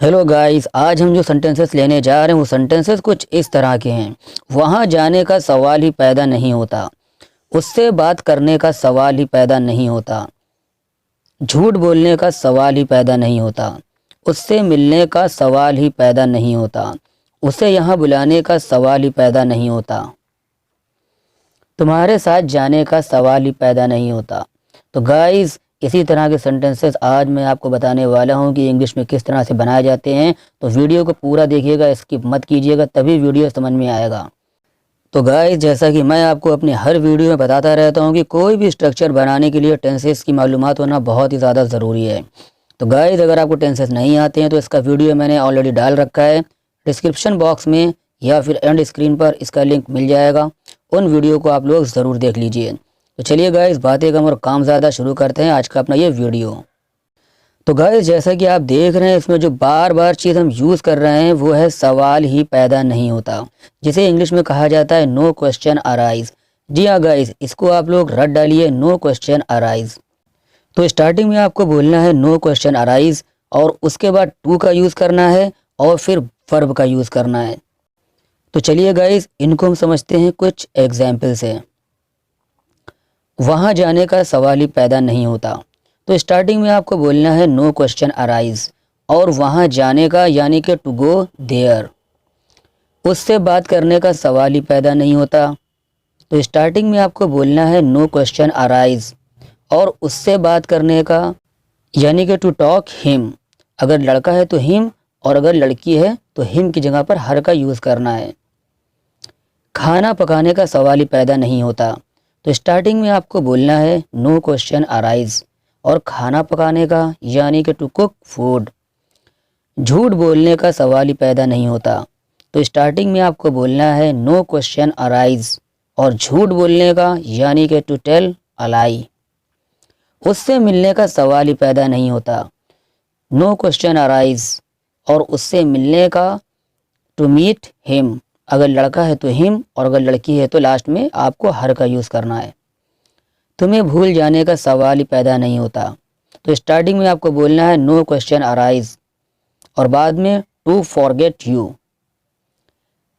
Hello guys, आज हम जो सेंटेंसेस लेने जा रहे हैं वो सेंटेंसेस कुछ इस तरह के हैं। वहाँ जाने का सवाल ही पैदा नहीं होता, उससे बात करने का सवाल ही पैदा नहीं होता, झूठ बोलने का सवाल ही पैदा नहीं होता, उससे मिलने का सवाल ही पैदा नहीं होता, उसे यहाँ बुलाने का सवाल ही पैदा नहीं होता, तुम्हारे साथ जाने का सवाल ही पैदा नहीं होता। तो गाइस, इसी तरह के सेंटेंसेस आज मैं आपको बताने वाला हूं कि इंग्लिश में किस तरह से बनाए जाते हैं। तो वीडियो को पूरा देखिएगा, स्किप मत कीजिएगा, तभी वीडियो समझ में आएगा। तो गाइस, जैसा कि मैं आपको अपने हर वीडियो में बताता रहता हूं कि कोई भी स्ट्रक्चर बनाने के लिए टेंसेस की मालूमात होना बहुत ही ज़्यादा ज़रूरी है। तो गाइस, अगर आपको टेंसेस नहीं आते हैं तो इसका वीडियो मैंने ऑलरेडी डाल रखा है डिस्क्रिप्शन बॉक्स में या फिर एंड स्क्रीन पर इसका लिंक मिल जाएगा। उन वीडियो को आप लोग ज़रूर देख लीजिए। तो चलिए गाइस, बातें कम और काम ज़्यादा शुरू करते हैं आज का अपना ये वीडियो। तो गाइस, जैसा कि आप देख रहे हैं इसमें जो बार बार चीज़ हम यूज़ कर रहे हैं वो है सवाल ही पैदा नहीं होता, जिसे इंग्लिश में कहा जाता है नो क्वेश्चन अराइज। जी हाँ गाइस, इसको आप लोग रट डालिए, नो क्वेश्चन अराइज। तो स्टार्टिंग में आपको बोलना है नो क्वेश्चन अराइज और उसके बाद टू का यूज़ करना है और फिर वर्ब का यूज़ करना है। तो चलिए गाइस, इनको हम समझते हैं कुछ एग्जाम्पल से। वहाँ जाने का सवाल ही पैदा नहीं होता। तो स्टार्टिंग में आपको बोलना है नो क्वेश्चन अराइज और वहाँ जाने का यानी कि टू गो देयर। उससे बात करने का सवाल ही पैदा नहीं होता। तो स्टार्टिंग में आपको बोलना है नो क्वेश्चन अराइज और उससे बात करने का यानी कि टू टॉक हिम। अगर लड़का है तो हिम और अगर लड़की है तो हिम की जगह पर हर का यूज़ करना है। खाना पकाने का सवाल ही पैदा नहीं होता। तो स्टार्टिंग में आपको बोलना है नो क्वेश्चन अराइज और खाना पकाने का यानी कि टू कुक फूड। झूठ बोलने का सवाल ही पैदा नहीं होता। तो स्टार्टिंग में आपको बोलना है नो क्वेश्चन अराइज और झूठ बोलने का यानी कि टू टेल अ लाई। उससे मिलने का सवाल ही पैदा नहीं होता। नो क्वेश्चन अराइज और उससे मिलने का टू मीट हिम। अगर लड़का है तो हिम और अगर लड़की है तो लास्ट में आपको हर का यूज़ करना है। तुम्हें भूल जाने का सवाल ही पैदा नहीं होता। तो स्टार्टिंग में आपको बोलना है नो क्वेश्चन अराइज और बाद में टू फॉरगेट यू।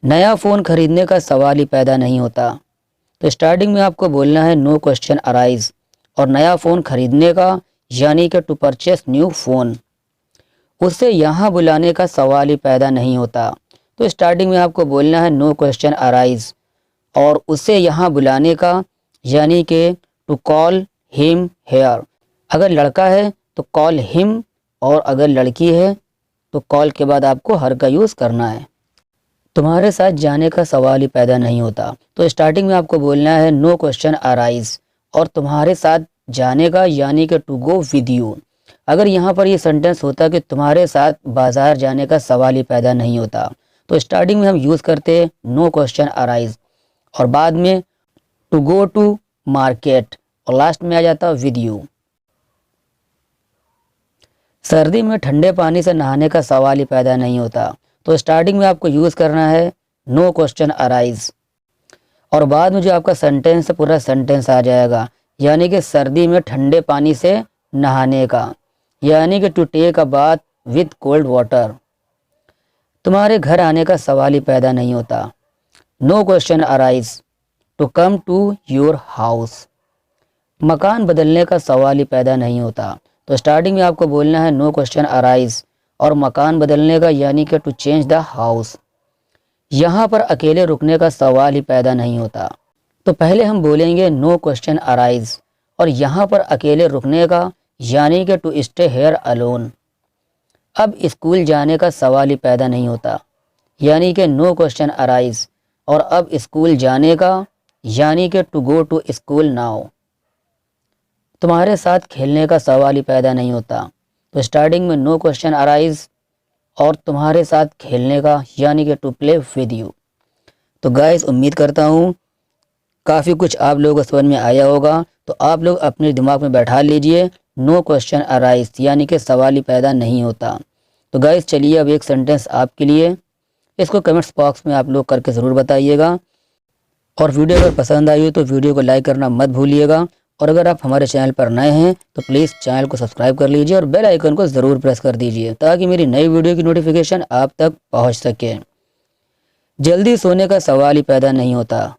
नया फ़ोन खरीदने का सवाल ही पैदा नहीं होता। तो स्टार्टिंग में आपको बोलना है नो क्वेश्चन अराइज और नया फ़ोन खरीदने का यानी कि टू परचेस न्यू फ़ोन। उसे यहाँ बुलाने का सवाल ही पैदा नहीं होता। तो स्टार्टिंग में आपको बोलना है नो क्वेश्चन अराइज और उसे यहाँ बुलाने का यानी कि टू कॉल हिम हेयर। अगर लड़का है तो कॉल हिम और अगर लड़की है तो कॉल के बाद आपको हर का यूज़ करना है। तुम्हारे साथ जाने का सवाल ही पैदा नहीं होता। तो स्टार्टिंग में आपको बोलना है नो क्वेश्चन अराइज और तुम्हारे साथ जाने का यानी कि टू गो विद यू। अगर यहाँ पर ये सेंटेंस होता कि तुम्हारे साथ बाजार जाने का सवाल ही पैदा नहीं होता, तो स्टार्टिंग में हम यूज़ करते हैं नो क्वेश्चन अराइज और बाद में टू गो टू मार्केट और लास्ट में आ जाता विद यू। सर्दी में ठंडे पानी से नहाने का सवाल ही पैदा नहीं होता। तो स्टार्टिंग में आपको यूज़ करना है नो क्वेश्चन अराइज और बाद में जो आपका सेंटेंस है पूरा सेंटेंस आ जाएगा यानी कि सर्दी में ठंडे पानी से नहाने का यानी कि to take a bath with cold water. तुम्हारे घर आने का सवाल ही पैदा नहीं होता। No question arise to come to your house. मकान बदलने का सवाल ही पैदा नहीं होता। तो स्टार्टिंग में आपको बोलना है नो क्वेश्चन अराइज और मकान बदलने का यानी कि टू चेंज द हाउस। यहाँ पर अकेले रुकने का सवाल ही पैदा नहीं होता। तो पहले हम बोलेंगे नो क्वेश्चन अराइज और यहाँ पर अकेले रुकने का यानी कि टू स्टे हेयर अलोन। अब स्कूल जाने का सवाल ही पैदा नहीं होता यानी कि नो क्वेश्चन अराइज और अब स्कूल जाने का यानी कि to go to school now. तुम्हारे साथ खेलने का सवाल ही पैदा नहीं होता। तो स्टार्टिंग में नो क्वेश्चन अराइज और तुम्हारे साथ खेलने का यानी कि टू प्ले विद यू। तो गाइस, उम्मीद करता हूँ काफ़ी कुछ आप लोगों को समझ में आया होगा। तो आप लोग अपने दिमाग में बैठा लीजिए नो क्वेश्चन अराइज यानी कि सवाल ही पैदा नहीं होता। तो गाइस, चलिए अब एक सेंटेंस आपके लिए, इसको कमेंट्स बॉक्स में आप लोग करके ज़रूर बताइएगा और वीडियो अगर पसंद आई हो तो वीडियो को लाइक करना मत भूलिएगा और अगर आप हमारे चैनल पर नए हैं तो प्लीज़ चैनल को सब्सक्राइब कर लीजिए और बेल आइकन को ज़रूर प्रेस कर दीजिए ताकि मेरी नई वीडियो की नोटिफिकेशन आप तक पहुंच सके। जल्दी सोने का सवाल ही पैदा नहीं होता।